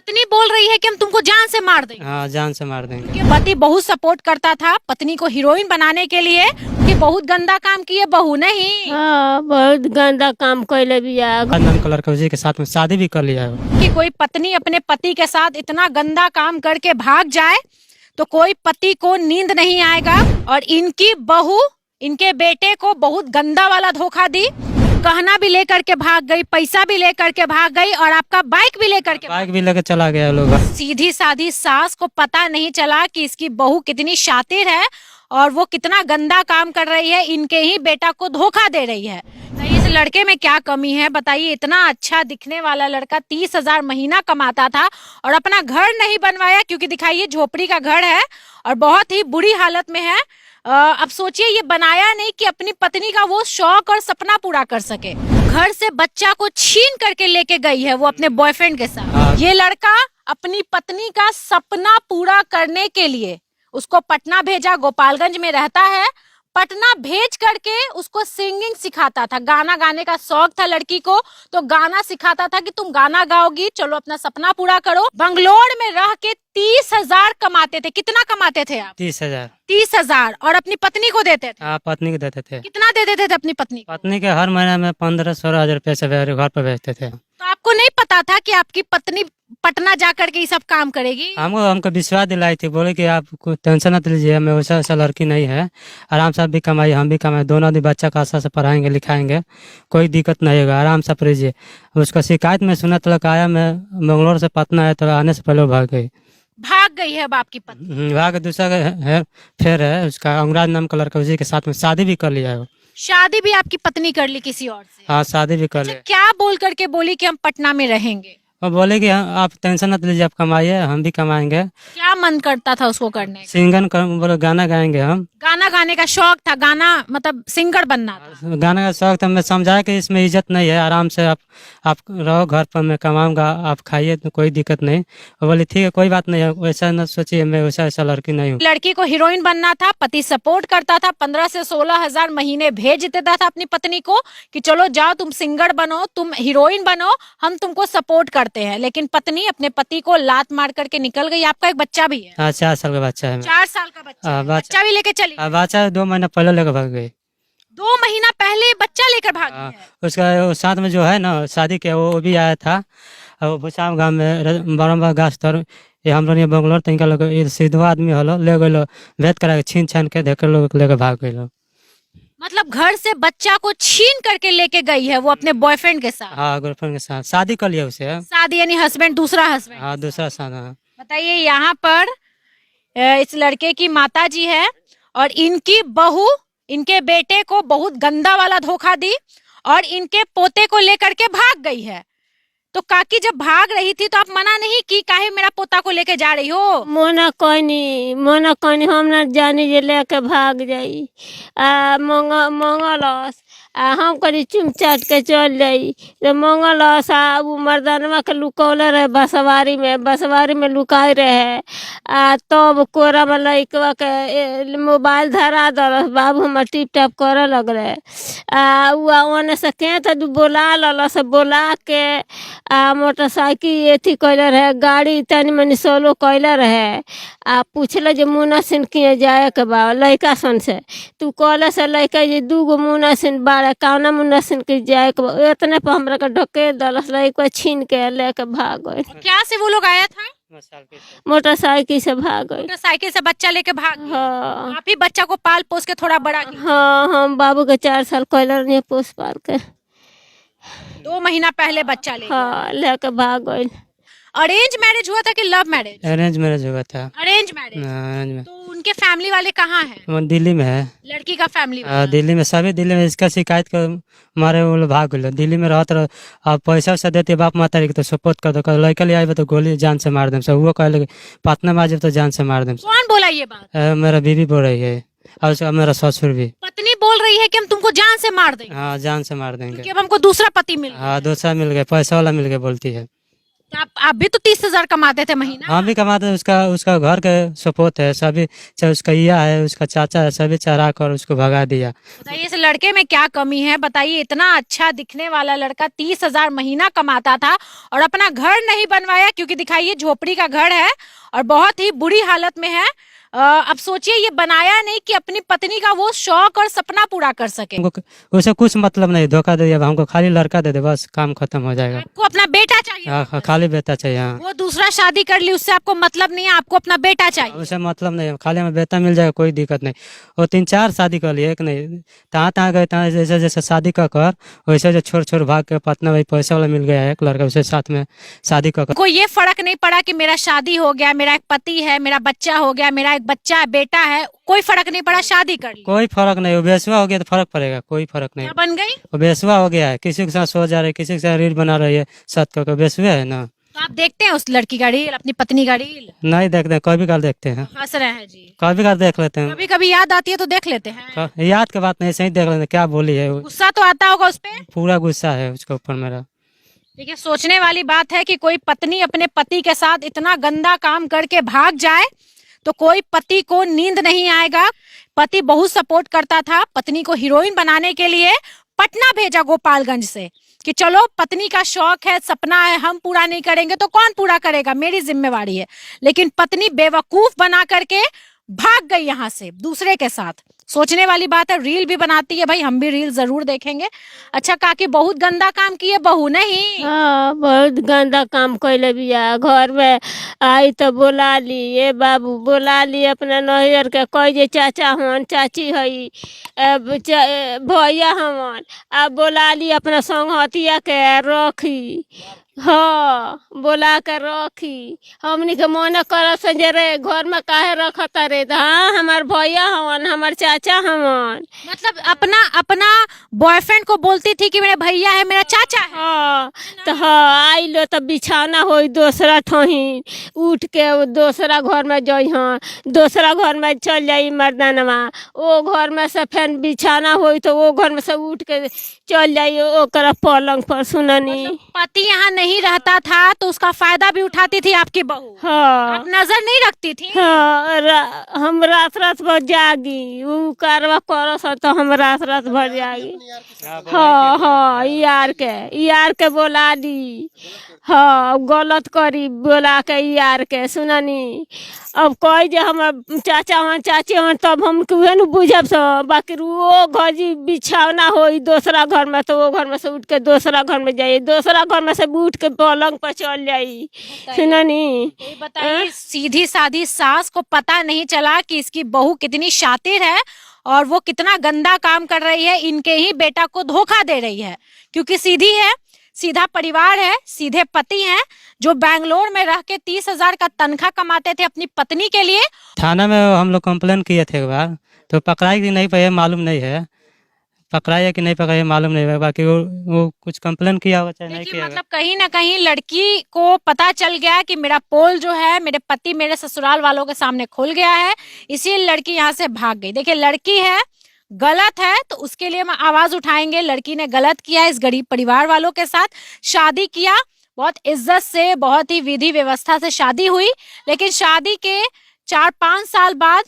पत्नी बोल रही है कि हम तुमको जान से मार देंगे। हाँ जान से मार देंगे। कि पति बहुत सपोर्ट करता था पत्नी को हीरोइन बनाने के लिए कि बहुत गंदा काम किए बहू नहीं। हाँ बहुत गंदा काम कैले बिया। नाम कलर कौजी के साथ में शादी भी कर लिया है। कि कोई पत्नी अपने पति के साथ इतना गंदा काम करके भाग जाए तो कोई पति को नींद नहीं आएगा। और इनकी बहू इनके बेटे को बहुत गंदा वाला धोखा दी, गहना भी लेकर के भाग गई, पैसा भी लेकर के भाग गई और आपका बाइक भी लेकर के बाइक भी लेकर चला गया लोग। सीधी साधी सास को पता नहीं चला कि इसकी बहू कितनी शातिर है और वो कितना गंदा काम कर रही है, इनके ही बेटा को धोखा दे रही है। तो इस लड़के में क्या कमी है बताइए? इतना अच्छा दिखने वाला लड़का 30,000 महीना कमाता था और अपना घर नहीं बनवाया, क्योंकि दिखाइए झोपड़ी का घर है और बहुत ही बुरी हालत में है। अब सोचिए ये बनाया नहीं कि अपनी पत्नी का वो शौक और सपना पूरा कर सके। घर से बच्चा को छीन करके लेके गई है वो अपने बॉयफ्रेंड के साथ। ये लड़का अपनी पत्नी का सपना पूरा करने के लिए उसको पटना भेजा, गोपालगंज में रहता है। पटना भेज करके उसको सिंगिंग सिखाता था, गाना गाने का शौक था लड़की को, तो गाना सिखाता था कि तुम गाना गाओगी, चलो अपना सपना पूरा करो। बंगलोर में रह के 30,000 कमाते थे। कितना कमाते थे आप? 30,000। 30,000। और अपनी पत्नी को देते थे? हाँ पत्नी को देते थे। कितना दे देते थे अपनी पत्नी को? पत्नी के हर महीने में 15-16 हजार रुपये से घर पर भेजते थे। तो आपको नहीं पता था कि आपकी पत्नी पटना जा करके ये सब काम करेगी? हमको विश्वास दिलाई थी, बोले कि आप कोई टेंशन मत लीजिए, हमें वैसा लड़की नहीं है, आराम से आप भी कमाइए हम भी कमाए, दोनों आदमी बच्चा का अच्छा से पढ़ाएंगे लिखाएंगे, कोई दिक्कत नहीं होगा, आराम से पढ़िए। उसका शिकायत में सुना तक आया, मैं बेंगलोर से पटना है तो आने से पहले वो भाग गई है अब आपकी पत्नी। भाग। दूसरा है फिर है उसका अंगराज नाम का लड़का, उसी के साथ में शादी भी कर लिया है। शादी भी आपकी पत्नी कर ली किसी और से? हाँ शादी भी कर लिया। क्या बोल करके बोली कि हम पटना में रहेंगे? और बोले कि आप टेंशन मत लीजिए, आप कमाइए हम भी कमाएंगे। क्या मन करता था उसको करने का? सिंगन बोले गाना गाएंगे हम। गाना गाने का शौक था, गाना मतलब सिंगर बनना था। गाने का शौक था। मैं समझाया कि इसमें इज्जत नहीं है, आराम से आप रहो घर पर, मैं कमाऊंगा, आप खाइए तो कोई दिक्कत नहीं। और बोले ठीक है कोई बात नहीं है, वैसा न सोचिए, मैं वैसा लड़की नहीं हूँ। लड़की को हीरोइन बनना था, पति सपोर्ट करता था, 15 से 16,000 महीने भेज देता था अपनी पत्नी को कि चलो जाओ तुम सिंगर बनो, तुम हीरोइन बनो, हम तुमको सपोर्ट करते हैं। लेकिन पत्नी अपने पति को लात मार करके निकल गई। आपका एक बच्चा भी है? हाँ 4 साल का बच्चा है। 4 साल का बच्चा? बच्चा भी लेके चली? बच्चा 2 महीना पहले लेकर भाग गई। 2 महीना पहले बच्चा लेकर भागी है? उसका साथ में जो है ना शादी के, वो भी आया था। और भूसाम गाँव में बरम्बा गाछ तर ये हम लोग बंगलोर तनिका लोग सीधा आदमी हलो ले गए, भेद करा के छीन छान के देख लोग लेकर भाग गए। मतलब घर से बच्चा को छीन करके लेके गई है वो अपने बॉयफ्रेंड के साथ? हाँ गर्लफ्रेंड के साथ शादी कर लिया उसे। शादी यानी हस्बैंड, दूसरा हस्बैंड? हाँ दूसरा साथ। हाँ बताइए यहाँ पर इस लड़के की माता जी है और इनकी बहू इनके बेटे को बहुत गंदा वाला धोखा दी और इनके पोते को लेकर के भाग गई है। तो काकी जब भाग रही थी तो आप मना नहीं की, काहे मेरा पोता को लेके जा रही हो? मोना कहनी हम न जानी जे लेके भाग जाई। मंगलस हम करी चुम चाट के चल जाई तो मंगलस वो मर्दानवा के लुकौले रहे बसवारी में लुकाए रहे। तब कोरा में लइकवा के मोबाइल धरा दलस, बाबू हमार टिप टाप करे लग रहे। ओने से के तो बोला ललस, बोला के मोटरसाइकिल एथी कैले रहे, गाड़ी तनी मनी सोलो कैले रहे। पूछल जे मुन्ना सिंह किए जाए के बा लड़का सन से, तू कहले से लड़का जे 2 मुन्ना सिंह बाड़े, कौना मुन्ना सिंह के जाए के बा, इतने पर हमरा के ढके दलस, लड़का छीन के लेके भाग गए। क्या से वो लोग आया था? मोटरसाइकिल से भाग गए। मोटरसाइकिल से बच्चा लेके भाग गए? हाँ आप ही बच्चा को पाल पोस के थोड़ा बड़ा किया? हाँ हम बाबू के 4 साल कैले रहे पोस पाल के। 2 महीना पहले बच्चा ले? हाँ लेके भाग गए। अरेंज मैरिज हुआ था कि लव मैरिज? अरेंज मैरिज हुआ था। Arrange marriage? तो उनके फैमिली वाले कहाँ हैं? वो दिल्ली में है। लड़की का फैमिली वाला? दिल्ली में, सभी दिल्ली में। इसका शिकायत कर मारे वो लोग भाग गए। दिल्ली में रहते रहो, आप पैसा वैसा देते बाप माता तो सपोर्ट कर दो, लड़का ले आए तो गोली जान से मार दें सब। वो कहले पटना में आ जाए तो जान से मार दें। कौन बोला ये बात? मेरा बीवी बोल रही है और उसका मेरा ससुर भी। पत्नी बोल रही है कि हम तुमको जान से मार देंगे? हाँ जान से मार देंगे। कि अब हमको दूसरा पति मिल गया। हाँ दूसरा मिल गया, पैसा वाला मिल गया बोलती है। तो आप भी तो 30,000 कमाते थे महीना। हम भी कमाते हैं, उसका उसका घर के सपोर्ट है सभी, चाहे उसका इया है उसका चाचा है, सभी चरा कर उसको भगा दिया। बताइए इस लड़के में क्या कमी है, बताइए इतना अच्छा दिखने वाला लड़का 30,000 महीना कमाता था और अपना घर नहीं बनवाया, क्योंकि दिखाइए झोपड़ी का घर है और बहुत ही बुरी हालत में है। अब सोचिए ये बनाया नहीं कि अपनी पत्नी का वो शौक और सपना पूरा कर सके। हमको उसे कुछ मतलब नहीं, धोखा दे दिया, हमको खाली लड़का दे दे बस काम खत्म हो जाएगा। आपको अपना बेटा चाहिए। हाँ, खाली बेटा चाहिए। हाँ, वो दूसरा शादी कर ली, उससे आपको मतलब नहीं है, आपको अपना बेटा चाहिए। उसे मतलब नहीं है, खाली हमें बेटा मिल जाएगा कोई दिक्कत नहीं। वो 3-4 शादी कर लिए, एक नहीं, तहाँ गए तहाँ जैसे जैसे शादी कर वैसे जो छोड़ छोड़ भाग के पटना भाई पैसा वाला मिल गया है एक लड़का, उसे साथ में शादी कर। कोई ये फर्क नहीं पड़ा कि मेरा शादी हो गया, मेरा एक पति है, मेरा बच्चा हो गया, मेरा एक बच्चा है, बेटा है, कोई फर्क नहीं पड़ा, शादी कर ली। कोई फर्क नहीं, वो बेसुआ हो गया तो फर्क पड़ेगा, कोई फर्क नहीं। क्या बन गई? वो बेसुआ हो गया है, किसी के साथ सो जा रही है, किसी के साथ रील बना रही है, सत करके बेसुआ है ना। तो आप देखते हैं उस लड़की का रील, अपनी पत्नी का रील? नहीं देखते हैं, कभी कभार देखते हैं, हंस रहे हैं जी। कभी कभार देख लेते हैं। कभी कभी याद आती है तो देख लेते हैं। याद के बात नहीं, सही देख लेते हैं, क्या बोली है वो। गुस्सा तो आता होगा उस पे। पूरा गुस्सा है उसके ऊपर मेरा। देखिए सोचने वाली बात है कि कोई पत्नी अपने पति के साथ इतना गंदा काम करके भाग जाए तो कोई पति को नींद नहीं आएगा। पति बहुत सपोर्ट करता था, पत्नी को हीरोइन बनाने के लिए पटना भेजा गोपालगंज से कि चलो पत्नी का शौक है, सपना है, हम पूरा नहीं करेंगे तो कौन पूरा करेगा, मेरी जिम्मेवारी है। लेकिन पत्नी बेवकूफ बना करके भाग गई यहाँ से दूसरे के साथ। सोचने वाली बात है, रील भी बनाती है भाई, हम भी रील जरूर देखेंगे। अच्छा काकी बहुत गंदा काम किए बहू नहीं? हाँ, बहुत गंदा काम कैले बिया। घर में आई तो बोला ली, ये बाबू बोला ली अपना नैहर के, कह जे चाचा हन चाची हई भैया हमन, अब बोला ली अपना संगहतिया के रखी। हाँ, बोला कर रखी, हमनी के मन कर संजय रे घर में काहे रखता रे, हाँ हमार भैया हवन, हमार चाचा हवन। मतलब अपना अपना बॉयफ्रेंड को बोलती थी कि मेरा भैया है, मेरा चाचा है। हाँ, तो हाँ आई लो तो बिछाना होई दूसरा ठही, उठ के वो दूसरा घर में जई, हाँ दूसरा घर में चल जाई मर्दानवा, वो घर में से फिर बिछाना होई तो वो घर में से उठ के चल जाई ओकरा पलंग पर। सुननी पति यहाँ नहीं रहता था तो उसका फायदा भी उठाती थी आपकी बहू। हाँ, आप नजर नहीं रखती थी। हाँ हम रात रात भर जागी, ऊ कारवा करस तो हम रात रात भर जागी। हाँ हाँ, यार के बोला दी, हाँ गलत करी बोला के यार के। सुननी अब कह जे हम चाचा हन चाची हन तब हम कुहे न बुझब सब, बाकी वो घर जी बिछावना होई दूसरा घर में तो वो घर में से उठ के दूसरा घर में जाइए, दूसरा घर में से उठ के पलंग पर चल जाई। सुननी ये बताइए, सीधी सादी सास को पता नहीं चला कि इसकी बहू कितनी शातिर है और वो कितना गंदा काम कर रही है, इनके ही बेटा को धोखा दे रही है। क्योंकि सीधी है, सीधा परिवार है, सीधे पति हैं जो बैंगलोर में रह के 30,000 का तनख्वाह कमाते थे अपनी पत्नी के लिए। थाना में हम लोग कंप्लेन किए थे एक बार, तो पकड़ाई कि नहीं पाए मालूम नहीं है, पकड़ाई है कि नहीं पकड़ाई मालूम नहीं है, बाकी वो कुछ कंप्लेन किया होगा चाहे नहीं किया। मतलब कहीं ना कहीं लड़की को पता चल गया कि मेरा पोल जो है मेरे पति मेरे ससुराल वालों के सामने खुल गया है, इसीलिए लड़की यहाँ से भाग गई। देखिए लड़की है, गलत है तो उसके लिए हम आवाज उठाएंगे। लड़की ने गलत किया, इस गरीब परिवार वालों के साथ शादी किया, बहुत इज्जत से, बहुत ही विधि व्यवस्था से शादी हुई, लेकिन शादी के 4-5 साल बाद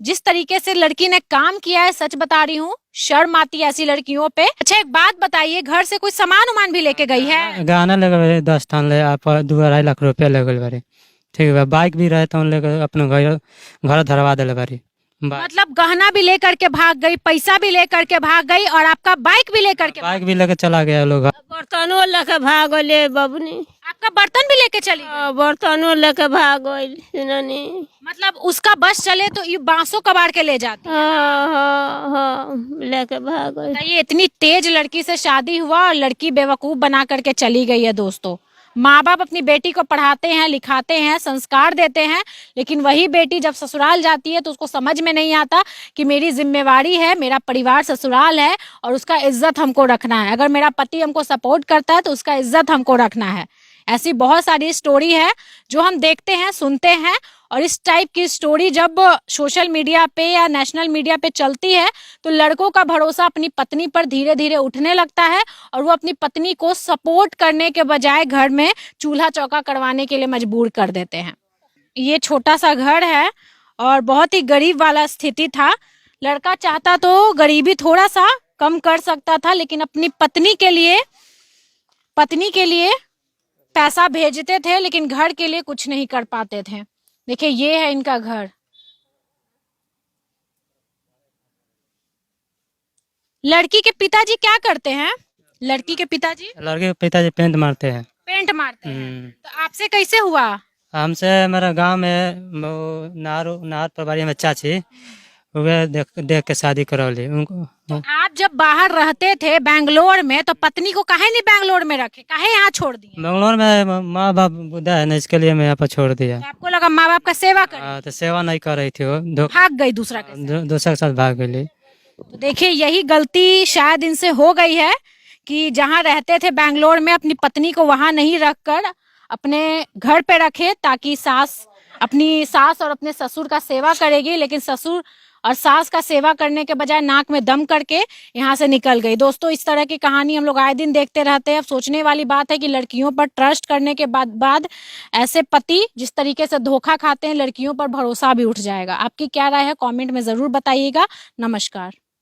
जिस तरीके से लड़की ने काम किया है, सच बता रही हूँ, शर्म आती है ऐसी लड़कियों पे। अच्छा एक बात बताइए, घर से कोई सामान उमान भी लेके गई है? गाना लगे 10 थान ले आप 2-2.5 लाख रुपया ले गए बारी, ठीक है, बाइक भी रहे तो लेकर अपने घर धरवा दिले बारी। मतलब गहना भी लेकर के भाग गई, पैसा भी लेकर के भाग गई और आपका बाइक भी लेकर के बाइक भी लेकर चला गया लोग। बर्तनों लेके भाग गए बबनी, आपका बर्तन भी लेके चली गई? बर्तनों लेके भाग गई। सुननी मतलब उसका बस चले तो ये बांसों कबाड़ के ले जाती। हाँ हाँ हाँ, लेके भाग गई। ये इतनी तेज लड़की से शादी हुआ और लड़की बेवकूफ बना करके चली गई है। दोस्तों, माँ बाप अपनी बेटी को पढ़ाते हैं, लिखाते हैं, संस्कार देते हैं, लेकिन वही बेटी जब ससुराल जाती है तो उसको समझ में नहीं आता कि मेरी जिम्मेवारी है, मेरा परिवार ससुराल है और उसका इज्जत हमको रखना है। अगर मेरा पति हमको सपोर्ट करता है तो उसका इज्जत हमको रखना है। ऐसी बहुत सारी स्टोरी है जो हम देखते हैं, सुनते हैं और इस टाइप की स्टोरी जब सोशल मीडिया पे या नेशनल मीडिया पे चलती है तो लड़कों का भरोसा अपनी पत्नी पर धीरे धीरे उठने लगता है और वो अपनी पत्नी को सपोर्ट करने के बजाय घर में चूल्हा चौका करवाने के लिए मजबूर कर देते हैं। ये छोटा सा घर है और बहुत ही गरीब वाला स्थिति था। लड़का चाहता तो गरीबी थोड़ा सा कम कर सकता था, लेकिन अपनी पत्नी के लिए पैसा भेजते थे, लेकिन घर के लिए कुछ नहीं कर पाते थे। देखिए ये है इनका घर। लड़की के पिताजी क्या करते हैं? लड़की के पिताजी लड़के के पिताजी पेंट मारते हैं। पेंट मारते हैं। तो आपसे कैसे हुआ? हमसे मेरा गांव में वो नार प्रभारी में चाची वे देख के शादी करौली उनको। आप जब बाहर रहते थे बेंगलोर में तो पत्नी को काहे नहीं बेंगलोर में रखे, काहे यहाँ छोड़ दिए? बेंगलोर में माँ बाप बुढ़ा है ना, इसके लिए मैं यहाँ पर छोड़ दिया। तो आपको लगा माँ बाप का सेवा कर, तो सेवा नहीं कर रही थी वो, भाग गई दूसरा के साथ। दूसरे के साथ भाग गई। तो देखिए यही गलती शायद इनसे हो गई है कि जहाँ रहते थे बेंगलोर में अपनी पत्नी को वहां नहीं रखकर अपने घर पे रखे, ताकि अपनी सास और अपने ससुर का सेवा करेगी, लेकिन ससुर और सास का सेवा करने के बजाय नाक में दम करके यहाँ से निकल गई। दोस्तों इस तरह की कहानी हम लोग आए दिन देखते रहते हैं। अब सोचने वाली बात है कि लड़कियों पर ट्रस्ट करने के बाद ऐसे पति जिस तरीके से धोखा खाते हैं, लड़कियों पर भरोसा भी उठ जाएगा। आपकी क्या राय है कमेंट में जरूर बताइएगा। नमस्कार।